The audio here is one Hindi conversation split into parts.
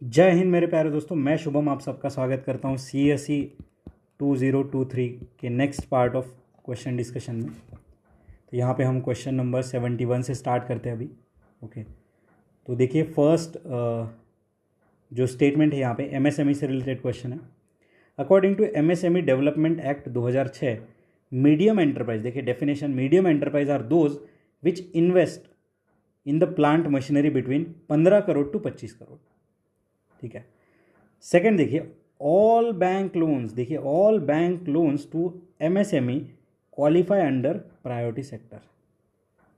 जय हिंद मेरे प्यारे दोस्तों, मैं शुभम आप सबका स्वागत करता हूँ CSE 2023 के next part of question discussion में। तो यहाँ पे हम क्वेश्चन नंबर 71 से स्टार्ट करते हैं अभी। ओके, तो देखिए फर्स्ट जो स्टेटमेंट है यहाँ पे MSME से रिलेटेड क्वेश्चन है। According to MSME development act 2006, medium enterprise, देखिए definition, medium enterprise are those which invest in the plant machinery between 15 crore to 25 crore. ठीक है। सेकंड देखिए, ऑल बैंक लोन्स, देखिए all bank loans to MSME qualify under priority sector.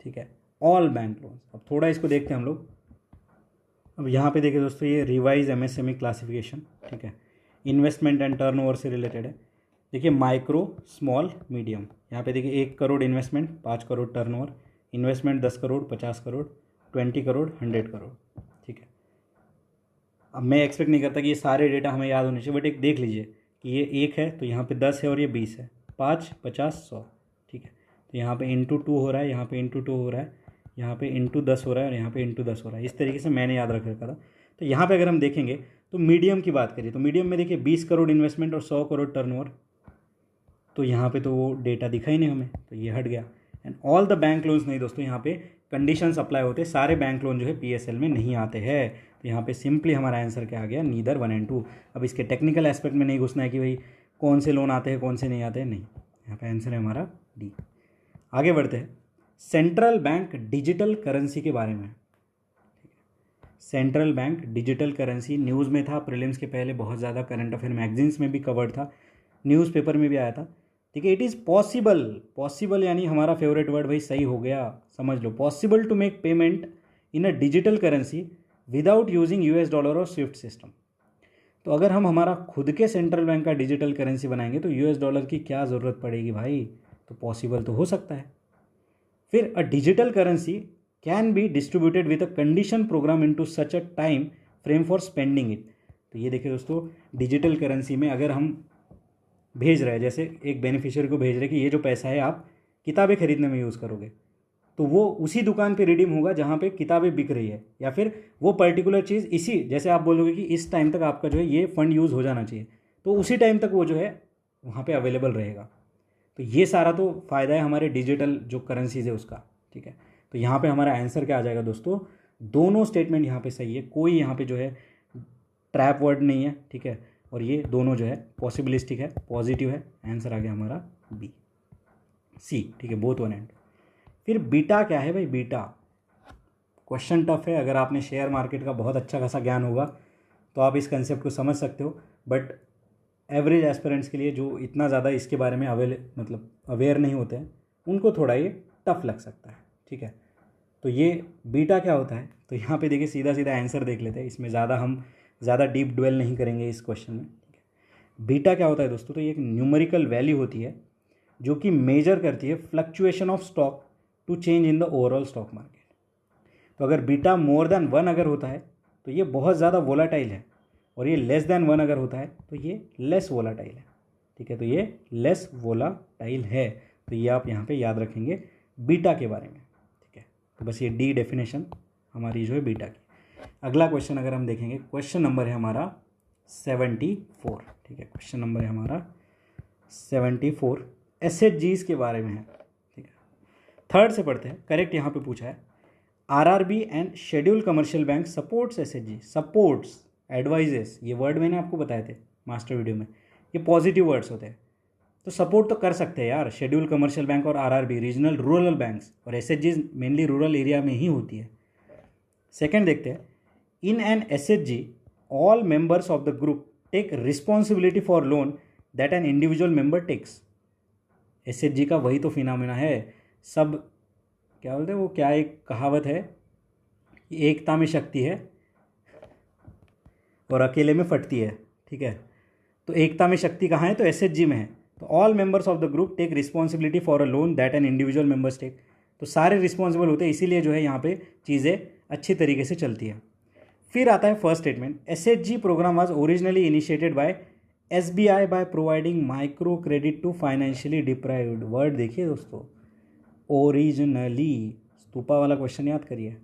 ठीक है, ऑल बैंक लोन्स। अब थोड़ा इसको देखते हैं हम लोग। अब यहाँ पे देखिए दोस्तों, ये रिवाइज MSME क्लासिफिकेशन, ठीक है, इन्वेस्टमेंट एंड टर्नओवर से रिलेटेड है। देखिए माइक्रो, स्मॉल, मीडियम। यहाँ पे देखिए 1 crore investment, 5 crore turnover, investment 10 crore, 50 crore, 20 crore, 100 crore. ठीक है। अब मैं एक्सपेक्ट नहीं करता कि ये सारे डेटा हमें याद होने चाहिए, बट एक देख लीजिए कि ये 1 है तो यहाँ पे 10 है और ये 20 है, 5, 50, 100। ठीक है, तो यहाँ पे इंटू 2 हो रहा है, यहाँ पे इंटू 2 हो रहा है, यहाँ पे इंटू 10 हो रहा है और यहाँ पे इंटू 10 हो रहा है। इस तरीके से मैंने याद रख रखा था। तो यहाँ पे अगर हम देखेंगे तो मीडियम की बात करिए तो मीडियम में देखिए 20 करोड़ इन्वेस्टमेंट और 100 करोड़ टर्नओवर। तो यहाँ पे तो वो डेटा दिखा ही नहीं हमें, तो ये हट गया। And all the bank loans नहीं दोस्तों, यहाँ पे कंडीशंस अप्लाई होते हैं, सारे बैंक लोन जो है PSL में नहीं आते हैं। तो यहाँ पे सिंपली हमारा आंसर क्या आ गया, नीदर 1 एंड 2। अब इसके टेक्निकल एस्पेक्ट में नहीं घुसना है कि भाई कौन से लोन आते हैं कौन से नहीं आते हैं, नहीं। यहाँ पे आंसर है हमारा डी। आगे बढ़ते हैं सेंट्रल बैंक डिजिटल करेंसी के बारे में। Central bank digital currency news में था, प्रीलिम्स के पहले बहुत ज़्यादा, करंट अफेयर मैगजीन्स में भी कवर्ड था, न्यूज़पेपर में भी आया था। ठीक है, इट इज़ पॉसिबल, पॉसिबल यानी हमारा फेवरेट वर्ड भाई सही हो गया, समझ लो, possible to make payment in a digital currency without using US dollar और स्विफ्ट सिस्टम। तो अगर हम हमारा खुद के सेंट्रल बैंक का डिजिटल करेंसी बनाएंगे तो US डॉलर की क्या ज़रूरत पड़ेगी भाई, तो पॉसिबल तो हो सकता है। फिर अ digital currency can be distributed with a condition programme into such a time frame for spending it. तो ये देखिए दोस्तों, डिजिटल करेंसी में अगर हम भेज रहे हैं, जैसे एक बेनिफिशियरी को भेज रहे हैं कि ये जो पैसा है आप किताबें खरीदने में यूज़ करोगे, तो वो उसी दुकान पे रिडीम होगा जहाँ पे किताबें बिक रही है, या फिर वो पर्टिकुलर चीज़ इसी, जैसे आप बोलोगे कि इस टाइम तक आपका जो है ये फंड यूज़ हो जाना चाहिए, तो उसी टाइम तक वो जो है वहाँ पे अवेलेबल रहेगा। तो ये सारा तो फ़ायदा है हमारे डिजिटल जो करेंसीज है उसका। ठीक है, तो यहाँ पे हमारा आंसर क्या आ जाएगा दोस्तों, दोनों स्टेटमेंट यहाँ पे सही है, कोई यहाँ पे जो है ट्रैप वर्ड नहीं है। ठीक है, और ये दोनों जो है पॉसिबिलिस्टिक है, पॉजिटिव है। आंसर आ गया हमारा बी, सी। ठीक है, बोथ 1 एंड 2। फिर बीटा क्या है भाई, बीटा क्वेश्चन टफ है। अगर आपने शेयर मार्केट का बहुत अच्छा खासा ज्ञान होगा तो आप इस कंसेप्ट को समझ सकते हो, बट एवरेज एस्पिरेंट्स के लिए जो इतना ज़्यादा इसके बारे में अवेयर नहीं होते हैं, उनको थोड़ा ये टफ लग सकता है। ठीक है, तो ये बीटा क्या होता है, तो यहाँ पे देखिए सीधा सीधा आंसर देख लेते हैं, इसमें हम ज़्यादा डीप ड्वेल नहीं करेंगे इस क्वेश्चन में। ठीक है, बीटा क्या होता है दोस्तों, तो ये एक न्यूमेरिकल वैल्यू होती है जो कि मेजर करती है fluctuation of stock to change in the overall stock market. तो अगर बीटा मोर देन 1 अगर होता है तो ये बहुत ज़्यादा वोलाटाइल है, और ये लेस देन 1 अगर होता है तो ये लेस वोलाटाइल है। ठीक है, तो ये लेस वोलाटाइल है, तो ये आप यहाँ पे याद रखेंगे बीटा के बारे में। ठीक है, तो बस ये डी डेफिनेशन हमारी जो है बीटा की। अगला क्वेश्चन अगर हम देखेंगे, क्वेश्चन नंबर है हमारा 74। ठीक है, क्वेश्चन नंबर है हमारा 74, SHGs के बारे में है। ठीक है, थर्ड से पढ़ते हैं। करेक्ट यहाँ पे पूछा है, RRB and schedule commercial bank supports SHG, supports, advises, ये वर्ड मैंने आपको बताए थे मास्टर वीडियो में, ये पॉजिटिव वर्ड्स होते हैं। तो सपोर्ट तो कर सकते हैं यार शेड्यूल कमर्शियल बैंक और RRB, रीजनल रूरल बैंक्स, और SHGs मेनली रूरल एरिया में ही होती है। सेकेंड देखते हैं, in an SHG all members of the group take responsibility for loan that an individual member takes. SHG का वही तो फिनोमेना है, सब क्या बोलते हैं वो, क्या एक कहावत है, एकता में शक्ति है और अकेले में फटती है। ठीक है, तो एकता में शक्ति कहाँ है, तो SHG में है। तो all members of the group take responsibility for a loan that an individual members take. तो सारे रिस्पॉन्सिबल होते हैं, इसीलिए जो है यहाँ पे चीज़ें अच्छी तरीके से चलती है। फिर आता है first statement, SHG program was originally initiated by SBI by providing micro credit to financially deprived. Word देखिए दोस्तों, ओरिजिनली, स्तूपा वाला क्वेश्चन याद करिए,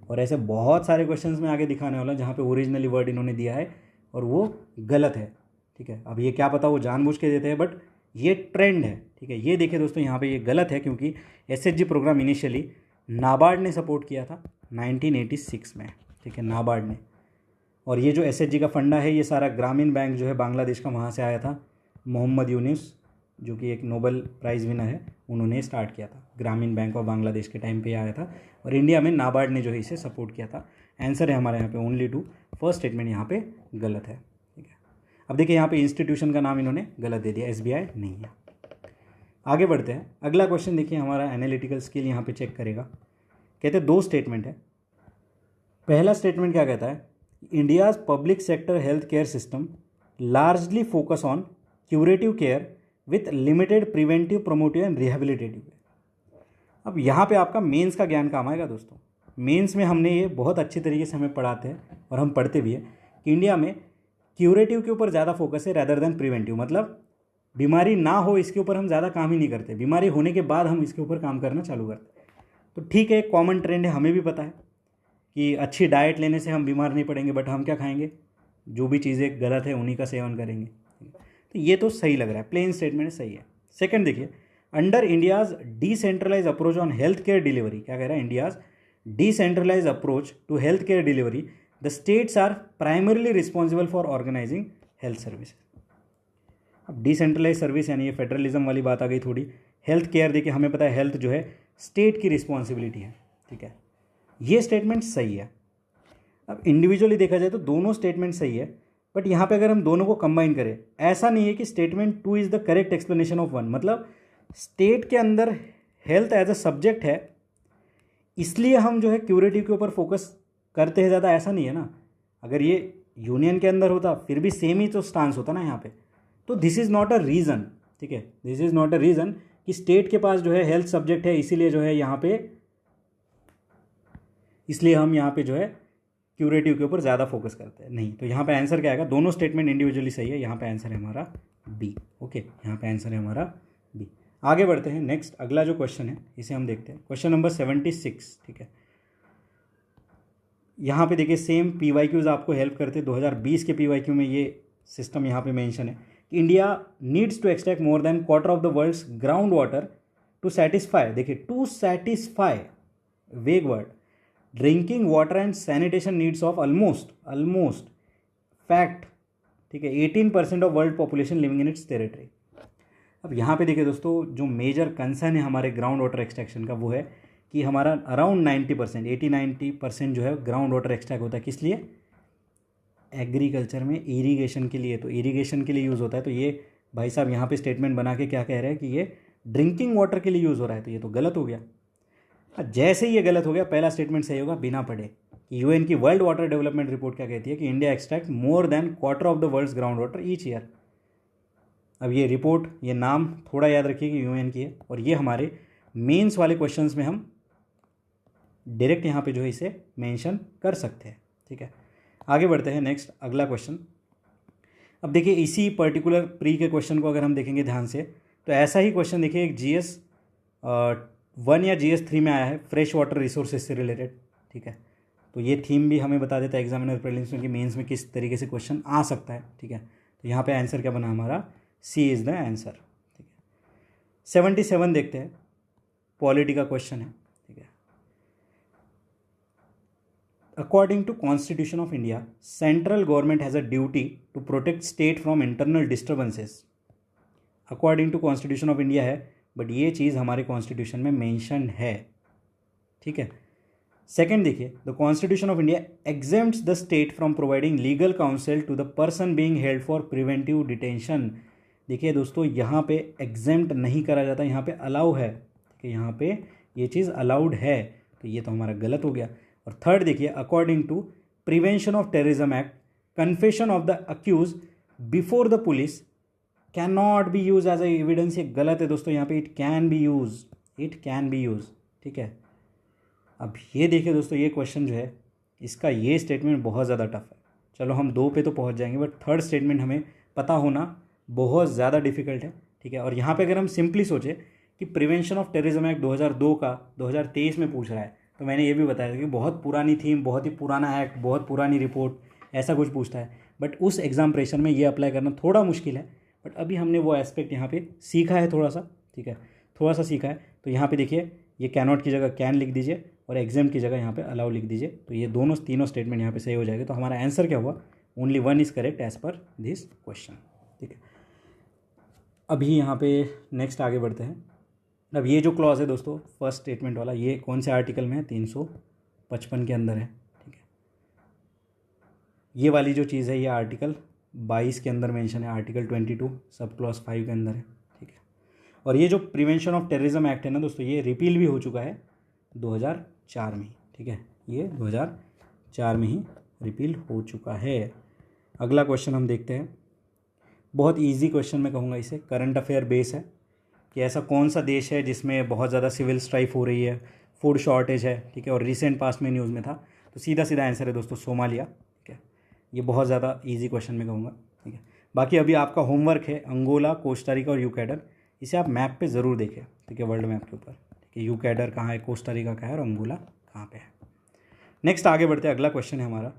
और ऐसे बहुत सारे क्वेश्चंस में आगे दिखाने वाला जहाँ पे ओरिजिनली वर्ड इन्होंने दिया है और वो गलत है, ठीक है। अब ये क्या पता वो जानबूझ के देते हैं, बट ये ट्रेंड है, ठीक है। ये देखिए दोस्तों, यहाँ पे ये गलत है क्योंकि एसएचजी प्रोग्राम इनिशियली नाबार्ड ने सपोर्ट किया था 1986 में, ठीक है, नाबार्ड ने। और ये जो एसएचजी का फंडा है ये सारा ग्रामीण बैंक जो है बांग्लादेश का, वहाँ से आया था। मोहम्मद यूनुस जो कि एक नोबेल प्राइज़ विनर है, उन्होंने स्टार्ट किया था। ग्रामीण बैंक ऑफ बांग्लादेश के टाइम पे आया था और इंडिया में नाबार्ड ने जो है इसे सपोर्ट किया था। आंसर है हमारे यहाँ पे ओनली 2, फर्स्ट स्टेटमेंट यहाँ पे गलत है, ठीक है। अब देखिए यहाँ पे इंस्टीट्यूशन का नाम इन्होंने गलत दे दिया, एसबीआई नहीं है। आगे बढ़ते हैं, अगला क्वेश्चन देखिए, हमारा एनालिटिकल स्किल यहाँ पे चेक करेगा। कहते हैं 2 स्टेटमेंट है। पहला स्टेटमेंट क्या कहता है, India's public sector health care system largely focus on curative care with limited preventive, promotive and rehabilitative. अब यहाँ पे आपका मेंस का ज्ञान काम आएगा दोस्तों। मेंस में हमने ये बहुत अच्छी तरीके से हमें पढ़ाते हैं और हम पढ़ते भी हैं कि इंडिया में क्यूरेटिव के ऊपर ज़्यादा फोकस है रैदर देन प्रिवेंटिव। मतलब बीमारी ना हो इसके ऊपर हम ज़्यादा काम ही नहीं करते, बीमारी होने के बाद हम इसके ऊपर काम करना चालू करते हैं। तो ठीक है, एक कॉमन ट्रेंड है, हमें भी पता है कि अच्छी डाइट लेने से हम बीमार नहीं पड़ेंगे, बट हम क्या खाएंगे, जो भी चीज़ें गलत है उन्हीं का सेवन करेंगे। तो ये तो सही लग रहा है, प्लेन स्टेटमेंट सही है। सेकंड देखिए, under India's decentralize approach on health care delivery, क्या कह रहा है, India's decentralize approach to health care delivery, the states are primarily responsible for organizing health services. अब डिसेंट्रलाइज सर्विस यानी ये फेडरलिज्म वाली बात आ गई थोड़ी। हेल्थ केयर देखिए, हमें पता है हेल्थ जो है स्टेट की रिस्पॉन्सिबिलिटी है, ठीक है। ये स्टेटमेंट सही है। अब इंडिविजुअली देखा जाए तो दोनों स्टेटमेंट सही है, बट यहाँ पे अगर हम दोनों को कंबाइन करें, ऐसा नहीं है कि statement 2 is the correct explanation of 1। मतलब स्टेट के अंदर हेल्थ एज अ सब्जेक्ट है, इसलिए हम जो है क्यूरेटिव के ऊपर फोकस करते हैं ज़्यादा, ऐसा नहीं है ना। अगर ये यूनियन के अंदर होता फिर भी सेम ही तो स्टांस होता ना यहाँ पे। तो this is not a reason, ठीक है, this is not a reason कि स्टेट के पास जो है हेल्थ सब्जेक्ट है इसीलिए जो है यहाँ पे, इसलिए हम यहाँ पे जो है क्यूरेटिव के ऊपर ज़्यादा फोकस करते हैं, नहीं। तो यहाँ पे आंसर क्या आएगा, दोनों स्टेटमेंट इंडिविजुअली सही है, यहाँ पे आंसर है हमारा बी। ओके, यहाँ पे आंसर है हमारा बी। आगे बढ़ते हैं, नेक्स्ट अगला जो क्वेश्चन है इसे हम देखते हैं, क्वेश्चन नंबर 76, ठीक है। यहाँ पे देखिए सेम PYQs आपको हेल्प करते हैं। 2020 के PYQ में ये सिस्टम यहाँ पे मेंशन है कि India needs to extract more than quarter of the world's ground water to satisfy, देखिए to satisfy, vague word, drinking water and sanitation needs of almost fact, ठीक है, 18% of world population living in its territory. अब यहाँ पे देखिए दोस्तों, जो मेजर कंसर्न है हमारे ग्राउंड वाटर एक्सट्रैक्शन का वो है कि हमारा अराउंड 90%, 80-90% जो है ग्राउंड वाटर एक्सट्रैक्ट होता है। किस लिए, एग्रीकल्चर में इरीगेशन के लिए, तो इरीगेशन के लिए यूज़ होता है। तो ये भाई साहब यहाँ पे स्टेटमेंट बना के क्या कह रहे हैं कि ये ड्रिंकिंग वाटर के लिए यूज़ हो रहा है, तो ये तो गलत हो गया। जैसे ही ये गलत हो गया, पहला स्टेटमेंट सही होगा बिना पढ़े कि यूएन की वर्ल्ड वाटर डेवलपमेंट रिपोर्ट क्या कहती है कि India extract more than quarter of the world's ground water each year. अब ये रिपोर्ट, ये नाम थोड़ा याद रखिए कि यूएन की है, और ये हमारे मेंस वाले क्वेश्चंस में हम डायरेक्ट यहाँ पे जो है इसे मेंशन कर सकते हैं, ठीक है। आगे बढ़ते हैं, नेक्स्ट अगला क्वेश्चन। अब देखिए इसी पर्टिकुलर प्री के क्वेश्चन को अगर हम देखेंगे ध्यान से, तो ऐसा ही क्वेश्चन देखिए एक GS 1 या GS 3 में आया है, फ्रेश वाटर रिसोर्सेज से रिलेटेड, ठीक है। तो ये थीम भी हमें बता देता है एग्जामिनर प्रीलिम्स में कि मेंस में किस तरीके से क्वेश्चन आ सकता है, ठीक है। तो यहाँ पे आंसर क्या बना हमारा, सी इज़ द आंसर, ठीक है। 77 देखते हैं, पॉलिटी का क्वेश्चन है, ठीक है। According to Constitution of India, central government has a duty to protect state from internal disturbances. According to Constitution of India है, बट ये चीज़ हमारे कॉन्स्टिट्यूशन में मेंशन है, ठीक है। सेकेंड देखिए, the constitution of India exempts the state from providing legal counsel to the person being held for preventive detention. देखिए दोस्तों, यहाँ पे एग्जेम्प्ट नहीं करा जाता, यहाँ पे अलाउ है, ठीक है, यहाँ पे ये चीज़ अलाउड है, तो ये तो हमारा गलत हो गया। और थर्ड देखिए, according to prevention of terrorism act, confession of the accuse before the police can not be use as a evidence. ये गलत है दोस्तों, यहाँ पे it can be use, it can be use, ठीक है। अब ये देखिए दोस्तों, ये क्वेश्चन जो है इसका ये स्टेटमेंट बहुत ज़्यादा टफ है। चलो हम 2 पे तो पहुँच जाएंगे, बट थर्ड स्टेटमेंट हमें पता होना बहुत ज़्यादा डिफिकल्ट है, ठीक है। और यहाँ पे अगर हम सिंपली सोचें कि प्रिवेंशन ऑफ टेररिज्म एक्ट 2002 का 2023 में पूछ रहा है, तो मैंने ये भी बताया था कि बहुत पुरानी थीम, बहुत ही पुराना एक्ट, बहुत पुरानी रिपोर्ट, ऐसा कुछ पूछता है। बट उस एग्ज़ाम प्रेशर में ये अप्लाई करना थोड़ा मुश्किल है। बट अभी हमने वो एस्पेक्ट यहाँ पे सीखा है थोड़ा सा, ठीक है, थोड़ा सा सीखा है। तो यहाँ पे देखिए, ये कैनॉट की जगह कैन लिख दीजिए और एग्जाम की जगह यहाँ पे अलाउ लिख दीजिए। तो ये दोनों तीनों स्टेटमेंट यहाँ पे सही हो जाएगा। तो हमारा आंसर क्या हुआ, only one is correct as per this question, ठीक है। अभी यहाँ पे नेक्स्ट आगे बढ़ते हैं। अब ये जो क्लॉज है दोस्तों, फर्स्ट स्टेटमेंट वाला, ये कौन से आर्टिकल में है, 355 के अंदर है, ठीक है। ये वाली जो चीज़ है ये आर्टिकल 22 के अंदर मेंशन है, आर्टिकल 22 सब क्लॉज 5 के अंदर है, ठीक है। और ये जो प्रिवेंशन ऑफ टेररिज्म एक्ट है ना दोस्तों, ये रिपील भी हो चुका है 2004 में, ठीक है। ये 2004 में ही रिपील हो चुका है। अगला क्वेश्चन हम देखते हैं। बहुत इजी क्वेश्चन मैं कहूँगा इसे, करंट अफेयर बेस है कि ऐसा कौन सा देश है जिसमें बहुत ज़्यादा सिविल स्ट्राइफ हो रही है, फूड शॉर्टेज है, ठीक है, और रिसेंट पास्ट में न्यूज़ में था। तो सीधा सीधा आंसर है दोस्तों सोमालिया, ठीक है। ये बहुत ज़्यादा इजी क्वेश्चन मैं कहूँगा, ठीक है। बाकी अभी आपका होमवर्क है अंगोला, कोस्टारिका और यूकैडर, इसे आप मैप पे ज़रूर देखें, ठीक है, वर्ल्ड मैप के ऊपर, ठीक है। यूकैडर कहाँ है, कोस्टारिका कहाँ है और अंगोला कहाँ पे है। नेक्स्ट आगे बढ़ते हैं। अगला क्वेश्चन है हमारा,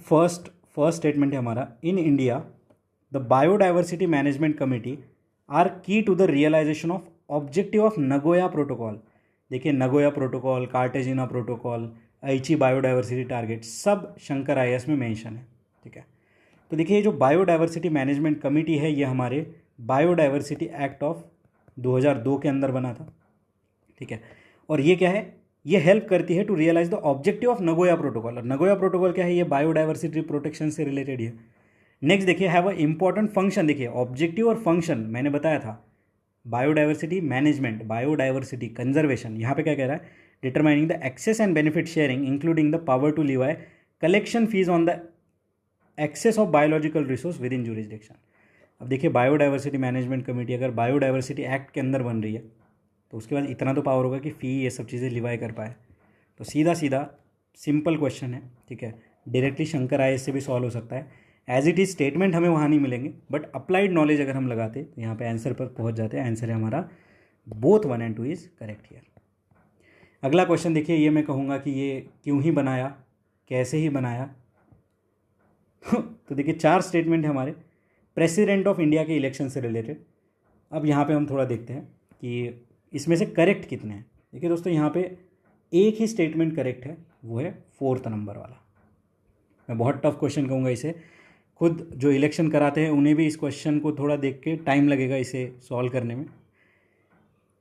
फर्स्ट स्टेटमेंट है हमारा, in India the biodiversity management committee are key to the realization of objective of Nagoya protocol. देखिए, Nagoya protocol, Cartagena protocol, Aichi biodiversity target, सब शंकर IAS में मेंशन है, ठीक है। तो देखिए, ये जो बायोडाइवर्सिटी मैनेजमेंट कमेटी है, ये हमारे बायोडाइवर्सिटी एक्ट ऑफ 2002 के अंदर बना था, ठीक है। और ये क्या है, ये हेल्प करती है to realize the objective of Nagoya protocol. और नगोया प्रोटोकॉल क्या है, ये बायोडाइवर्सिटी प्रोटेक्शन से रिलेटेड है। नेक्स्ट देखिए, हैव अ इंपॉर्टेंट फंक्शन। देखिए, ऑब्जेक्टिव और फंक्शन मैंने बताया था, बायोडाइवर्सिटी मैनेजमेंट, बायोडाइवर्सिटी कंजर्वेशन, यहाँ पे क्या कह रहा है, determining the access and benefit sharing including the power to levy collection fees on the access of biological resource within jurisdiction. अब देखिए, बायोडाइवर्सिटी मैनेजमेंट कमेटी अगर बायोडाइवर्सिटी एक्ट के अंदर बन रही है तो उसके बाद इतना तो पावर होगा कि फ़ी ये सब चीज़ें लिवाई कर पाए। तो सीधा सीधा सिंपल क्वेश्चन है, ठीक है, डायरेक्टली शंकर IAS से भी सॉल्व हो सकता है। एज इट इज स्टेटमेंट हमें वहाँ नहीं मिलेंगे, बट अप्लाइड नॉलेज अगर हम लगाते तो यहाँ पे आंसर पर पहुँच जाते हैं। आंसर है हमारा both 1 and 2 is correct here. अगला क्वेश्चन देखिए, ये मैं कहूँगा कि ये क्यों ही बनाया, कैसे ही बनाया। तो देखिए, 4 स्टेटमेंट है हमारे प्रेसिडेंट ऑफ इंडिया के इलेक्शन से रिलेटेड। अब यहाँ पे हम थोड़ा देखते हैं कि इसमें से करेक्ट कितने हैं। देखिए दोस्तों, यहाँ पे एक ही स्टेटमेंट करेक्ट है, वो है 4th नंबर वाला। मैं बहुत टफ क्वेश्चन कहूँगा इसे, खुद जो इलेक्शन कराते हैं उन्हें भी इस क्वेश्चन को थोड़ा देख के टाइम लगेगा इसे सॉल्व करने में।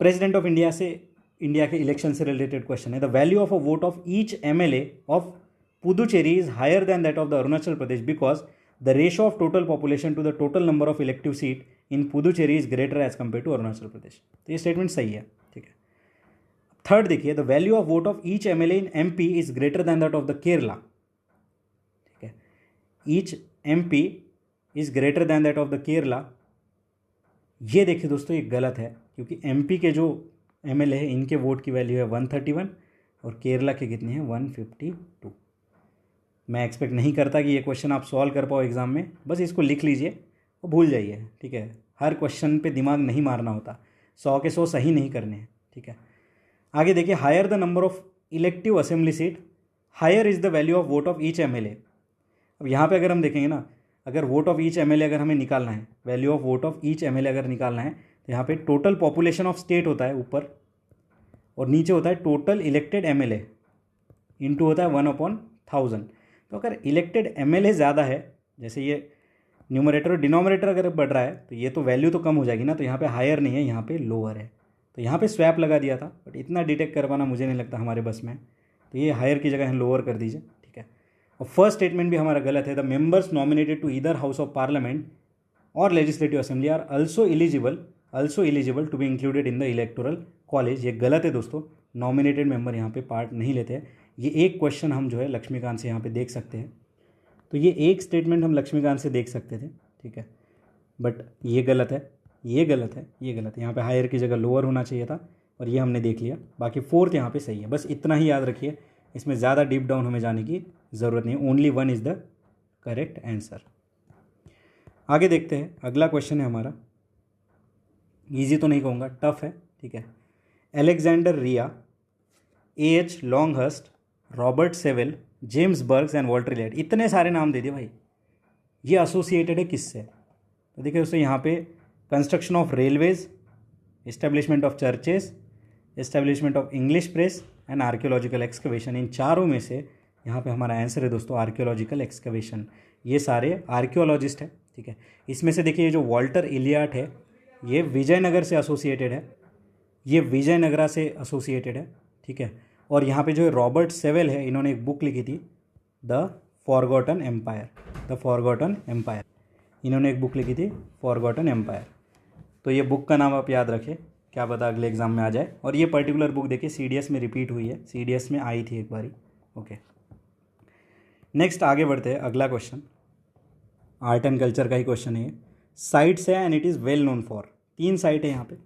प्रेसिडेंट ऑफ इंडिया से, इंडिया के इलेक्शन से रिलेटेड क्वेश्चन है। The value of a vote of each MLA of Puducherry is higher than that of the Arunachal Pradesh because the ratio of total population to the total number of elective seat in Puducherry is greater as compare to Arunachal Pradesh. तो ये स्टेटमेंट सही है, ठीक है। थर्ड देखिए, the value of vote of each MLA in MP is greater than that of the Kerala, ठीक है। Each MP is greater than that of the Kerala. ये देखिए दोस्तों, ये गलत है, क्योंकि MP के जो MLA है इनके वोट की वैल्यू है 131 और केरला के कितने हैं 152। मैं एक्सपेक्ट नहीं करता कि ये क्वेश्चन आप सॉल्व कर पाओ एग्जाम में, बस इसको लिख लीजिए और भूल जाइए, ठीक है। हर क्वेश्चन पे दिमाग नहीं मारना होता, 100 के 100 सही नहीं करने हैं, ठीक है। आगे देखिए, higher the number of elective assembly seat higher is the value of vote of each MLA। अब यहाँ पे अगर हम देखेंगे ना, अगर वोट ऑफ ईच MLA अगर हमें निकालना है, value of vote of each MLA अगर निकालना है, तो यहाँ पे टोटल पॉपुलेशन ऑफ स्टेट होता है ऊपर, और नीचे होता है टोटल इलेक्टेड MLA, इनटू होता है 1/1000। तो अगर इलेक्टेड MLA ज़्यादा है, जैसे ये न्यूमरेटर और डिनोमिनेटर अगर बढ़ रहा है, तो ये तो वैल्यू तो कम हो जाएगी ना। तो यहाँ पे हायर नहीं है, यहाँ पे लोअर है। तो यहाँ पे स्वैप लगा दिया था, बट इतना डिटेक्ट कर पाना मुझे नहीं लगता हमारे बस में। तो ये हायर की जगह लोअर कर दीजिए, ठीक है। और फर्स्ट स्टेटमेंट भी हमारा गलत है। The members nominated to either house of parliament और legislative assembly are also eligible to be included in the electoral college. ये गलत है दोस्तों, नॉमिनेटेड मेंबर यहाँ पे पार्ट नहीं लेते हैं। ये एक क्वेश्चन हम जो है लक्ष्मीकांत से यहाँ पे देख सकते हैं। तो ये एक स्टेटमेंट हम लक्ष्मीकांत से देख सकते थे, ठीक है, बट ये गलत है, ये गलत है, ये गलत है। यहाँ पे हायर की जगह लोअर होना चाहिए था, और ये हमने देख लिया। बाकी 4th यहाँ पे सही है, बस इतना ही याद रखिए, इसमें ज़्यादा डीप डाउन हमें जाने की ज़रूरत नहीं। Only 1 is the correct answer. आगे देखते हैं, अगला क्वेश्चन है हमारा, ईजी तो नहीं कहूँगा, टफ है, ठीक है। Alexander Rea, H Longhurst, Robert Sewell, James Burgess and Walter Elliot. इतने सारे नाम दे दिए भाई। ये एसोसिएटेड है किससे? तो देखिए दोस्तों यहाँ पे construction of railways, establishment of churches, establishment of English press and archaeological excavation. इन चारों में से यहाँ पे हमारा आंसर है दोस्तों आर्कियोलॉजिकल एक्सकवेशन। ये सारे आर्कियोलॉजिस्ट हैं, ठीक है। इसमें से देखिए ये जो वॉल्टर इलियट है ये विजयनगर से एसोसिएटेड है, ये विजयनगरा से एसोसिएटेड है, ठीक है। और यहाँ पे जो रॉबर्ट सेवेल है इन्होंने एक बुक लिखी थी the forgotten empire, the forgotten empire. इन्होंने एक बुक लिखी थी फॉरगॉटन एम्पायर। तो ये बुक का नाम आप याद रखें, क्या पता अगले एग्जाम में आ जाए। और ये पर्टिकुलर बुक देखिए सीडीएस में रिपीट हुई है, सीडीएस में आई थी एक बारी। ओके, नेक्स्ट आगे बढ़ते हैं। अगला क्वेश्चन आर्ट एंड कल्चर का ही क्वेश्चन है। साइट्स है and it is well known for. 3 site है यहाँ पे,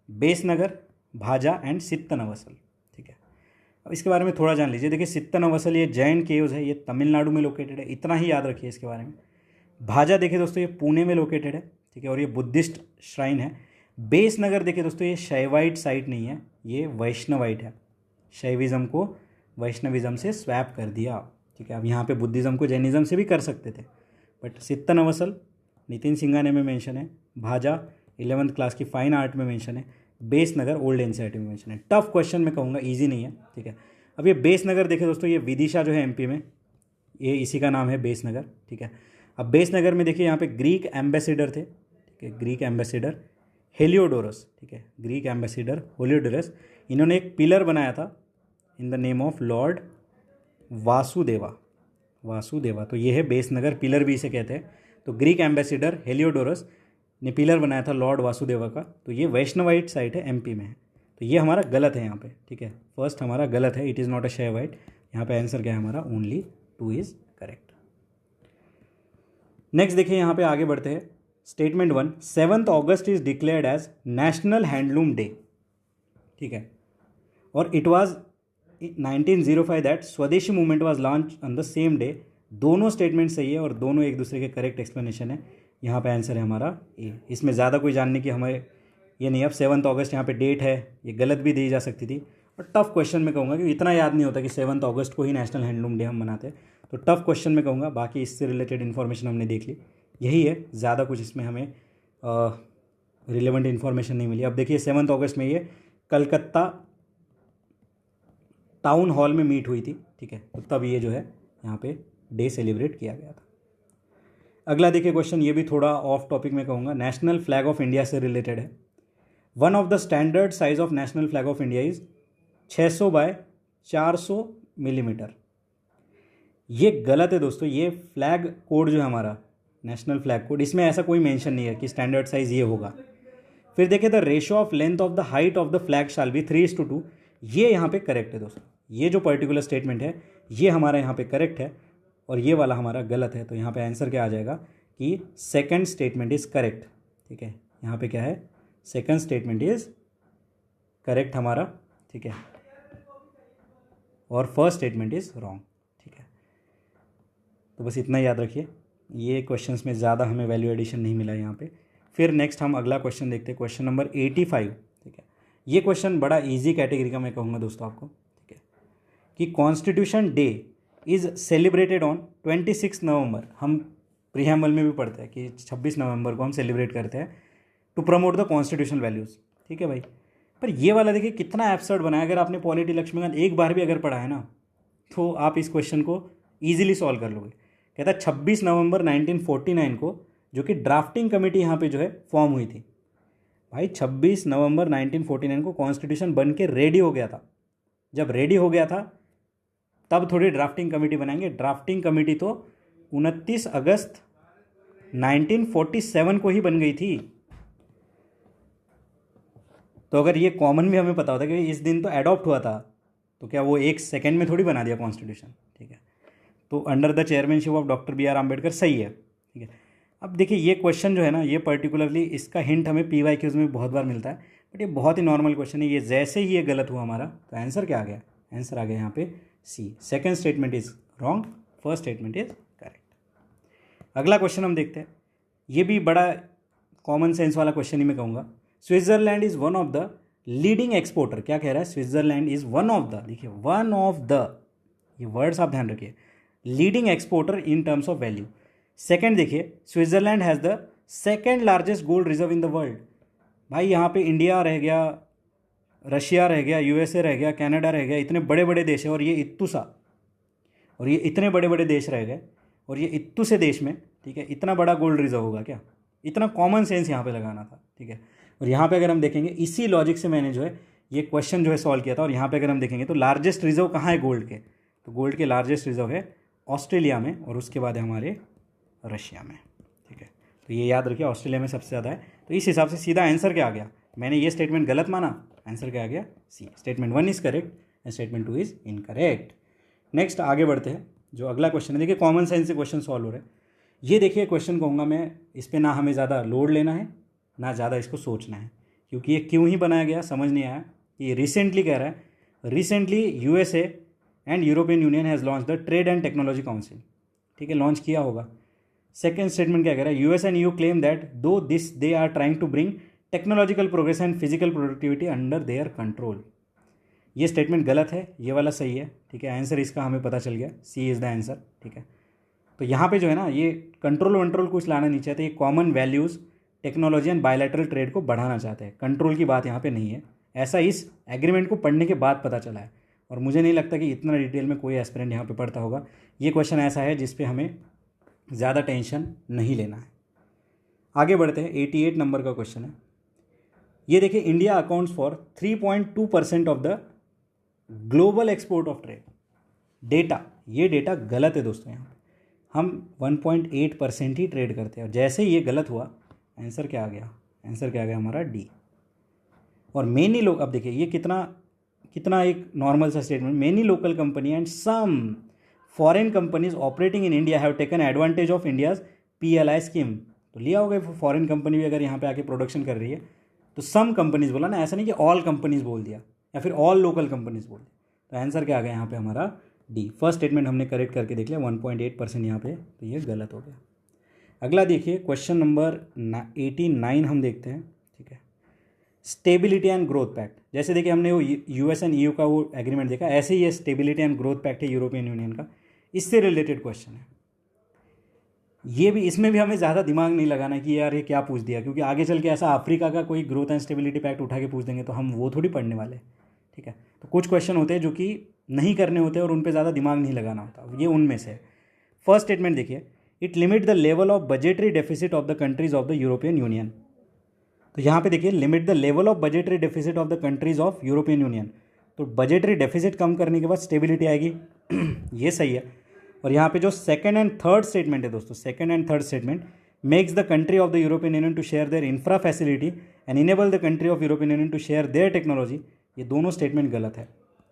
बेसनगर, भाजा एंड सित्तनवसल, ठीक है। अब इसके बारे में थोड़ा जान लीजिए। देखिए सित्तनवसल ये जैन केव्स है, ये तमिलनाडु में लोकेटेड है, इतना ही याद रखिए इसके बारे में। भाजा देखिए दोस्तों ये पुणे में लोकेटेड है, ठीक है, और ये बुद्धिस्ट श्राइन है। बेसनगर देखिए दोस्तों ये शैवाइट साइट नहीं है, ये वैष्णवाइट है। शैविज़म को वैष्णविज़म से स्वैप कर दिया, ठीक है। अब यहाँ पे बुद्धिज़्म को जैनिज़्म से भी कर सकते थे, बट सित्तनवसल नितिन सिंघाने में मेंशन है, भाजा 11th क्लास की फाइन आर्ट में मेंशन है, बेसनगर ओल्ड एनसीईआरटी में मेंशन है। टफ क्वेश्चन मैं कहूँगा, ईजी नहीं है, ठीक है। अब ये बेसनगर देखिए दोस्तों ये विदिशा जो है एमपी में, ये इसी का नाम है बेसनगर, ठीक है। अब बेसनगर में देखिए यहाँ पे ग्रीक एम्बेसडर थे, ठीक है, ग्रीक एम्बेसडर हेलियोडोरस, ठीक है, ग्रीक एम्बेसडर हेलियोडोरस। इन्होंने एक पिलर बनाया था in the name of Lord Vasudeva, Vasudeva. तो ये है बेसनगर, पिलर भी इसे कहते हैं। तो ग्रीक एम्बेसडर हेलियोडोरस ने पिलर बनाया था लॉर्ड वासुदेवा का। तो ये वैष्णवाइट साइट है, एमपी में है। तो ये हमारा गलत है यहाँ पे, ठीक है। फर्स्ट हमारा गलत है, इट इज़ नॉट अ शैवाइट। यहाँ पे आंसर क्या है हमारा? Only 2 is correct. नेक्स्ट देखिए यहाँ पे आगे बढ़ते हैं। Statement 1, 7th August is declared as national handloom day, ठीक है। और it was 1905 that Swadeshi movement was launch on the same day. दोनों स्टेटमेंट सही है और दोनों एक दूसरे के करेक्ट एक्सप्लेनेशन है। यहाँ पे आंसर है हमारा ए। इसमें ज़्यादा कोई जानने की हमें ये नहीं। अब 7th अगस्त यहाँ पे डेट है, ये गलत भी दी जा सकती थी। और टफ क्वेश्चन में कहूँगा कि इतना याद नहीं होता कि 7th अगस्त को ही नेशनल हैंडलूम डे हम मनाते हैं। तो टफ क्वेश्चन में कहूँगा, बाकी इससे रिलेटेड इन्फॉर्मेशन हमने देख ली, यही है। ज़्यादा कुछ इसमें हमें रिलेवेंट इन्फॉर्मेशन नहीं मिली। अब देखिए 7th अगस्त में ये कलकत्ता टाउन हॉल में मीट हुई थी, ठीक है। तो तब ये जो है यहाँ पे डे सेलिब्रेट किया गया था। अगला देखिए क्वेश्चन, ये भी थोड़ा ऑफ टॉपिक में कहूँगा, नेशनल फ्लैग ऑफ इंडिया से रिलेटेड है। One of the standard size of national flag of India is 600 by 400 millimetre. ये गलत है दोस्तों। ये फ्लैग कोड जो है हमारा नेशनल फ्लैग कोड, इसमें ऐसा कोई मेंशन नहीं है कि स्टैंडर्ड साइज ये होगा। फिर देखिए the ratio of length of the height of the flag shall be 3:2। ये यहाँ पे करेक्ट है दोस्तों। ये जो पर्टिकुलर स्टेटमेंट है ये हमारा यहाँ पे करेक्ट है और ये वाला हमारा गलत है। तो यहाँ पे आंसर क्या आ जाएगा कि सेकंड स्टेटमेंट इज़ करेक्ट, ठीक है। यहाँ पे क्या है? सेकंड स्टेटमेंट इज़ करेक्ट हमारा, ठीक है, और फर्स्ट स्टेटमेंट इज़ रॉन्ग, ठीक है। तो बस इतना याद रखिए। ये क्वेश्चंस में ज़्यादा हमें वैल्यू एडिशन नहीं मिला यहाँ पे। फिर नेक्स्ट हम अगला क्वेश्चन देखते हैं, क्वेश्चन नंबर 85, ठीक है। ये क्वेश्चन बड़ा इजी कैटेगरी का मैं कहूँगा दोस्तों आपको, ठीक है, कि constitution day is celebrated on 26 नवंबर। हम प्रीएम्बल में भी पढ़ते हैं कि 26 नवंबर को हम सेलिब्रेट करते हैं to promote the constitutional values, ठीक है भाई। पर ये वाला देखिए कितना एब्सर्ड बनाया। अगर आपने पॉलिटी लक्ष्मीकांत एक बार भी अगर पढ़ा है ना तो आप इस क्वेश्चन को ईजिली सॉल्व कर लोगे। कहता है 26 नवंबर 1949 को, जो कि ड्राफ्टिंग कमेटी यहाँ पे जो है फॉर्म हुई थी। भाई 26 नवंबर 1949 को कॉन्स्टिट्यूशन बन के रेडी हो गया था। जब रेडी हो गया था तब थोड़ी ड्राफ्टिंग कमेटी बनाएंगे। ड्राफ्टिंग कमेटी तो 29 अगस्त 1947 को ही बन गई थी। तो अगर ये कॉमन भी हमें पता होता कि इस दिन तो एडॉप्ट हुआ था, तो क्या वो एक सेकेंड में थोड़ी बना दिया कॉन्स्टिट्यूशन, ठीक है। तो under the chairmanship of doctor BR Ambedkar सही है, ठीक है। अब देखिए ये क्वेश्चन जो है ना, ये पर्टिकुलरली इसका हिंट हमें PYQs में बहुत बार मिलता है, बट ये बहुत ही नॉर्मल क्वेश्चन है। ये जैसे ही ये गलत हुआ हमारा, तो आंसर क्या आ गया? आंसर आ गया यहाँ पे C. Second statement is wrong, first statement is correct. अगला क्वेश्चन हम देखते हैं। ये भी बड़ा कॉमन सेंस वाला क्वेश्चन ही मैं कहूँगा। Switzerland is one of the leading exporter, क्या कह रहा है, Switzerland is one of the, देखिए वन ऑफ द, ये वर्ड्स आप ध्यान रखिए, leading exporter in terms of value. Second देखिए, Switzerland has the second largest gold reserve in the world. भाई यहाँ पे इंडिया रह गया, रशिया रह गया, यूएसए रह गया, कनाडा रह गया, इतने बड़े बड़े देश है, और ये इत्तू सा, और ये इतने बड़े बड़े देश रह गए, और ये इत्तू से देश में, ठीक है, इतना बड़ा गोल्ड रिजर्व होगा क्या? इतना कॉमन सेंस यहाँ पे लगाना था, ठीक है। और यहाँ पे अगर हम देखेंगे, इसी लॉजिक से मैंने जो है ये क्वेश्चन जो है सॉल्व किया था, और यहाँ पे अगर हम देखेंगे तो लार्जेस्ट रिजर्व कहाँ है गोल्ड के, तो गोल्ड के लार्जेस्ट रिजर्व है ऑस्ट्रेलिया में, और उसके बाद है हमारे रशिया में, ठीक है। तो ये याद रखिए, ऑस्ट्रेलिया में सबसे ज़्यादा है। तो इस हिसाब से सीधा आंसर क्या आ गया, मैंने ये स्टेटमेंट गलत माना, आंसर क्या आ गया, C. Statement 1 is correct and statement 2 is incorrect. Next आगे बढ़ते हैं, जो अगला क्वेश्चन है, देखिए कॉमन सेंस से क्वेश्चन सॉल्व हो रहे हैं। ये देखिए क्वेश्चन कहूँगा मैं, इस पर ना हमें ज़्यादा लोड लेना है, ना ज़्यादा इसको सोचना है, क्योंकि ये क्यों ही बनाया गया समझ नहीं आया। ये रिसेंटली कह रहा है, recently USA and European union has launch the trade and technology council, ठीक है, लॉन्च किया होगा। सेकेंड स्टेटमेंट क्या कह रहा है, US and EU claim that though this they are trying to bring technological progress and physical productivity under their control. ये स्टेटमेंट गलत है, ये वाला सही है, ठीक है। आंसर इसका हमें पता चल गया, सी इज़ द आंसर, ठीक है। तो यहाँ पे जो है ना, ये कंट्रोल वंट्रोल कुछ लाना नहीं चाहते, ये common values, technology and bilateral trade को बढ़ाना चाहते हैं, कंट्रोल की बात यहाँ पे नहीं है। ऐसा इस एग्रीमेंट को पढ़ने के बाद पता चला है, और मुझे नहीं लगता कि इतना डिटेल में कोई एस्पिरेंट यहाँ पे पढ़ता होगा। ये क्वेश्चन ऐसा है जिस पे हमें ज़्यादा टेंशन नहीं लेना है। आगे बढ़ते हैं, 88 नंबर का क्वेश्चन है। ये देखिए, India accounts for 3.2% of the global export of trade. Data, ये डेटा गलत है दोस्तों, यहाँ हम 1.8% ही ट्रेड करते हैं, और जैसे ही ये गलत हुआ, आंसर क्या आ गया, आंसर क्या आ गया हमारा, डी। और मेनी लोग, अब देखिए ये कितना एक नॉर्मल सा statement, many local company and some foreign companies operating in India have taken advantage of India's PLI scheme. तो लिया होगा, फॉरेन कंपनी भी अगर यहाँ पे आके प्रोडक्शन कर रही है, तो सम कंपनीज बोला ना, ऐसा नहीं कि ऑल कंपनीज बोल दिया या फिर ऑल लोकल कंपनीज बोल दिया। तो आंसर क्या आ गया यहाँ पे हमारा, डी। फर्स्ट स्टेटमेंट हमने करेक्ट करके देख लिया, 1.8% यहाँ पे, तो ये गलत हो गया। अगला देखिए, क्वेश्चन नंबर 89 हम देखते हैं, ठीक है। स्टेबिलिटी एंड ग्रोथ पैक्ट, जैसे देखिए हमने वो US एंड EU का वो एग्रीमेंट देखा, ऐसे ही ये स्टेबिलिटी एंड ग्रोथ पैक्ट है यूरोपियन यूनियन का, इससे रिलेटेड क्वेश्चन है। ये भी, इसमें भी हमें ज़्यादा दिमाग नहीं लगाना कि यार ये क्या पूछ दिया, क्योंकि आगे चल के ऐसा अफ्रीका का कोई ग्रोथ एंड स्टेबिलिटी पैक्ट उठा के पूछ देंगे तो हम वो थोड़ी पढ़ने वाले, ठीक है। तो कुछ क्वेश्चन होते हैं जो कि नहीं करने होते और उन पर ज़्यादा दिमाग नहीं लगाना होता, ये उनमें से है। फर्स्ट स्टेटमेंट देखिए, it limit the level of budgetary deficit of the countries of the European union. तो यहाँ पे देखिए, limit the level of budgetary deficit of the countries of European union, तो बजटरी डेफिसिट कम करने के बाद स्टेबिलिटी आएगी ये सही है। और यहाँ पे जो सेकंड एंड थर्ड स्टेटमेंट है दोस्तों, second and third statement, makes the country of the European union to share their infra facility and enable the country of European union to share their technology, ये दोनों स्टेटमेंट गलत है।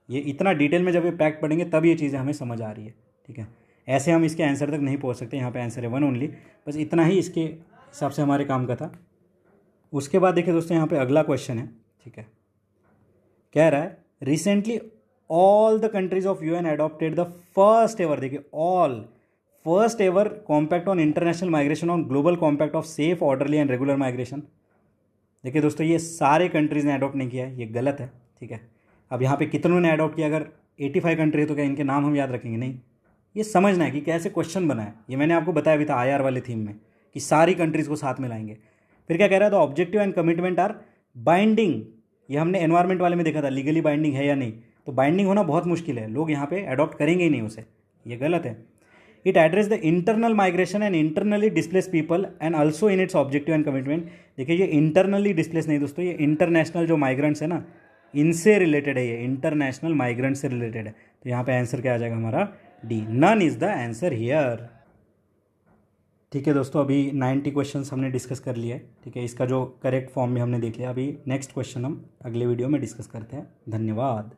ये इतना डिटेल में जब ये पैक्ट पढ़ेंगे तब ये चीज़ें हमें समझ आ रही है, ठीक है। ऐसे हम इसके आंसर तक नहीं पहुँच सकते, यहाँ पे आंसर है 1 ओनली, बस इतना ही इसके हिसाब से हमारे काम का था। उसके बाद देखिए दोस्तों, यहाँ पे अगला क्वेश्चन है, ठीक है, कह रहा है recently all the countries of UN adopted the first ever, देखिए all first ever compact on international migration on global compact of safe orderly and regular migration. देखिए दोस्तों, ये सारे कंट्रीज़ ने अडॉप्ट नहीं किया है, ये गलत है, ठीक है। अब यहाँ पे कितनों ने अडॉप्ट किया, अगर 85 कंट्री है तो क्या इनके नाम हम याद रखेंगे, नहीं। ये समझना है कि कैसे क्वेश्चन बना है, ये मैंने आपको बताया भी था IR वाले थीम में कि सारी कंट्रीज़ को साथ में लाएंगे। फिर क्या कह रहा है, तो objective and commitment are binding, ये हमने एनवायरमेंट वाले में देखा था, लीगली बाइंडिंग है या नहीं, तो बाइंडिंग होना बहुत मुश्किल है, लोग यहाँ पे अडॉप्ट करेंगे ही नहीं उसे, ये गलत है। It address the internal migration and internally displace people and also in its objective and commitment. देखिए ये इंटरनली डिस्प्लेस नहीं दोस्तों, ये इंटरनेशनल जो माइग्रेंट्स है ना, इनसे रिलेटेड है, ये इंटरनेशनल माइग्रेंट से रिलेटेड है। तो यहाँ पे आंसर क्या आ जाएगा हमारा, D. None is the answer here. ठीक है दोस्तों, अभी 90 क्वेश्चंस हमने डिस्कस कर लिया है, ठीक है। इसका जो करेक्ट फॉर्म में हमने देख लिया। अभी नेक्स्ट क्वेश्चन हम अगले वीडियो में डिस्कस करते हैं। धन्यवाद।